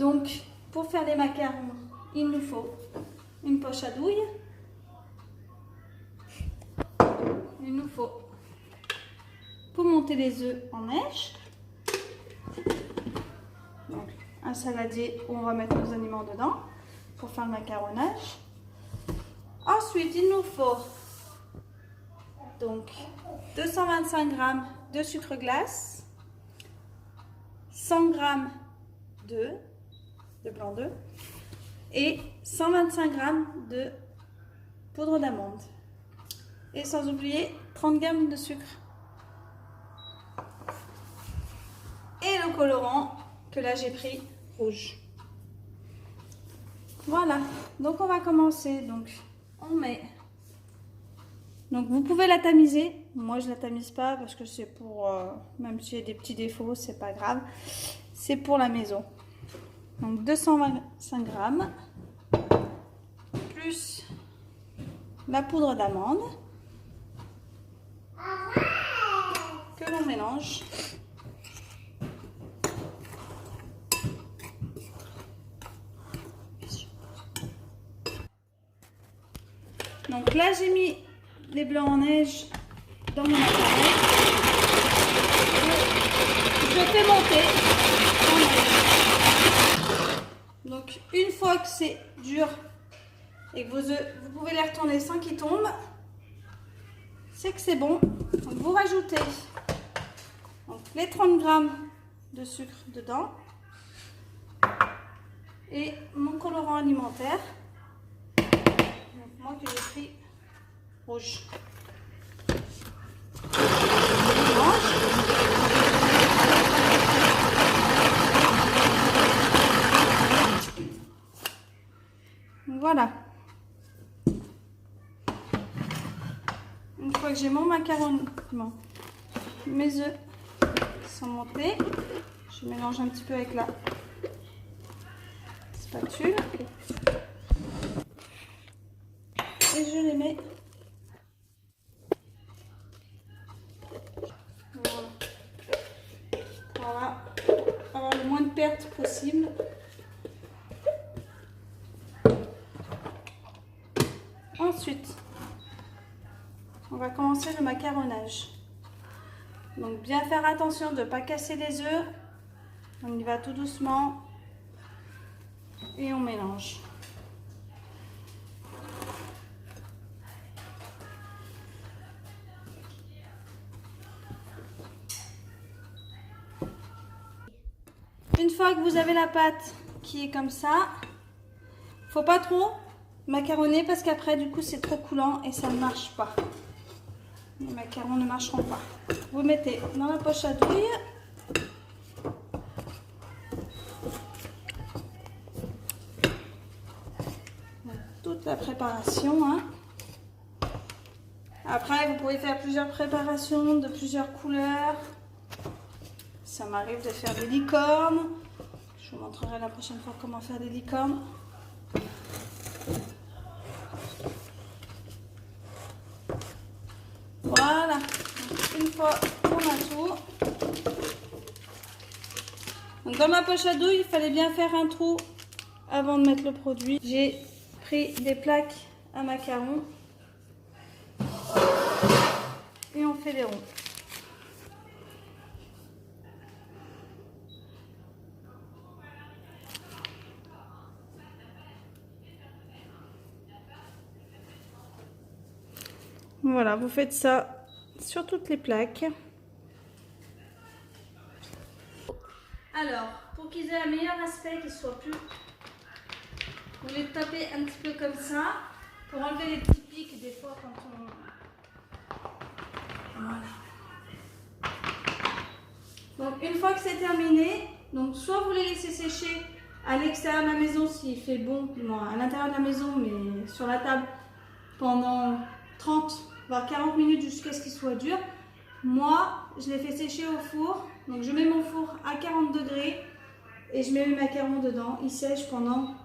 Donc, pour faire les macarons, il nous faut une poche à douille. Il nous faut, pour monter les œufs en neige, donc, un saladier où on va mettre nos aliments dedans pour faire le macaronnage. Ensuite, il nous faut donc 225 g de sucre glace, 100 g de blanc d'œuf et 125 g de poudre d'amande. Et sans oublier 30 g de sucre. Et le colorant que là j'ai pris rouge. Voilà, donc on va commencer. Donc on met. Donc vous pouvez la tamiser. Moi je la tamise pas parce que c'est pour. Même si j'ai des petits défauts, c'est pas grave. C'est pour la maison. Donc 225 g plus la poudre d'amande que l'on mélange. Donc là j'ai mis les blancs en neige dans mon appareil. Je fais monter en neige. Donc une fois que c'est dur et que vos œufs, vous pouvez les retourner sans qu'ils tombent, c'est que c'est bon. Donc vous rajoutez donc, les 30 g de sucre dedans et mon colorant alimentaire. Donc, moi que j'ai pris rouge. Voilà. Une fois que j'ai mon macaron, mes œufs sont montés, je mélange un petit peu avec la spatule et je les mets. Voilà. Voilà. Avoir le moins de pertes possible. Ensuite, on va commencer le macaronnage. Donc bien faire attention de ne pas casser les œufs. On y va tout doucement et on mélange. Une fois que vous avez la pâte qui est comme ça, faut pas trop macaronner parce qu'après du coup c'est trop coulant et ça ne marche pas. Les macarons ne marcheront pas. Vous mettez dans la poche à douille. Toute la préparation. Hein. Après, vous pouvez faire plusieurs préparations de plusieurs couleurs. Ça m'arrive de faire des licornes. Je vous montrerai la prochaine fois comment faire des licornes. Voilà. Une fois qu'on a tout. Donc dans ma poche à douille, il fallait bien faire un trou avant de mettre le produit. J'ai pris des plaques à macarons et on fait des ronds. Voilà, vous faites ça sur toutes les plaques. Alors, pour qu'ils aient un meilleur aspect, qu'ils soient plus... Vous les tapez un petit peu comme ça, pour enlever les petits pics des fois quand on... Voilà. Donc, une fois que c'est terminé, donc soit vous les laissez sécher à l'extérieur de la maison s'il fait bon, à l'intérieur de la maison, mais sur la table pendant 30 voire 40 minutes jusqu'à ce qu'il soit dur. Moi, je les fais sécher au four. Donc, je mets mon four à 40 degrés et je mets mes macarons dedans. Ils sèchent pendant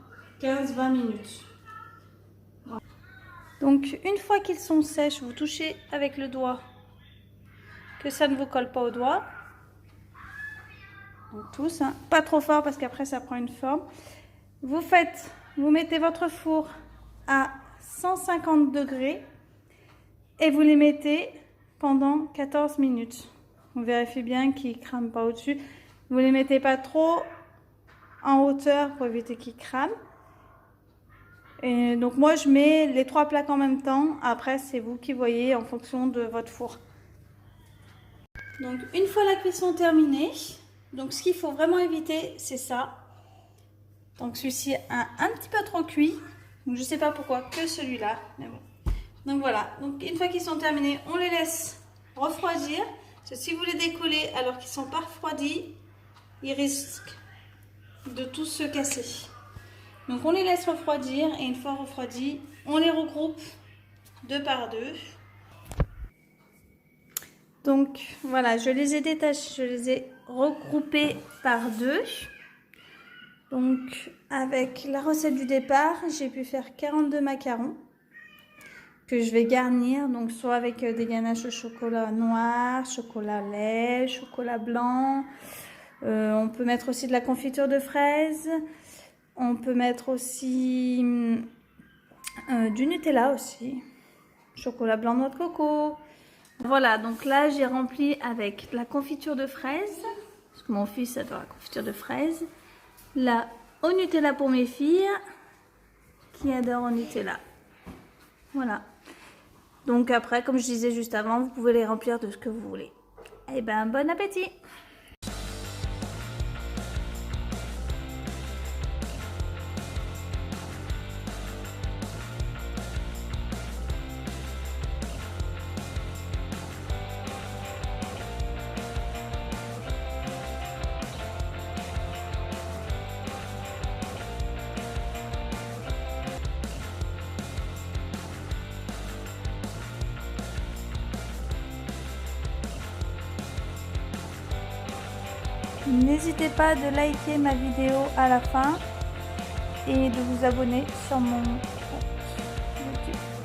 15-20 minutes. Voilà. Donc, une fois qu'ils sont sèches, vous touchez avec le doigt que ça ne vous colle pas au doigt. Donc tous, hein. Pas trop fort parce qu'après ça prend une forme. Vous mettez votre four à 150 degrés et vous les mettez pendant 14 minutes. On vérifie bien qu'ils ne crament pas au-dessus. Vous les mettez pas trop en hauteur pour éviter qu'ils crament. Et donc moi je mets les 3 plaques en même temps. Après c'est vous qui voyez en fonction de votre four. Donc une fois la cuisson terminée, donc ce qu'il faut vraiment éviter c'est ça. Donc celui-ci un petit peu trop cuit. Donc je sais pas pourquoi que celui-là, mais bon. Donc voilà. Donc une fois qu'ils sont terminés, on les laisse refroidir. Parce que si vous les décollez alors qu'ils sont pas refroidis, ils risquent de tous se casser. Donc on les laisse refroidir et une fois refroidis, on les regroupe 2 par 2. Donc voilà, je les ai détachés, je les ai regroupés par 2. Donc avec la recette du départ, j'ai pu faire 42 macarons que je vais garnir, donc soit avec des ganaches au chocolat noir, chocolat lait, chocolat blanc. On peut mettre aussi de la confiture de fraises. On peut mettre aussi du Nutella aussi. Chocolat blanc, noix de coco. Voilà, donc là j'ai rempli avec la confiture de fraises. Parce que mon fils adore la confiture de fraises. Là, au Nutella pour mes filles qui adorent au Nutella. Voilà. Donc après, comme je disais juste avant, vous pouvez les remplir de ce que vous voulez. Eh ben, bon appétit! N'hésitez pas de liker ma vidéo à la fin et de vous abonner sur mon compte YouTube.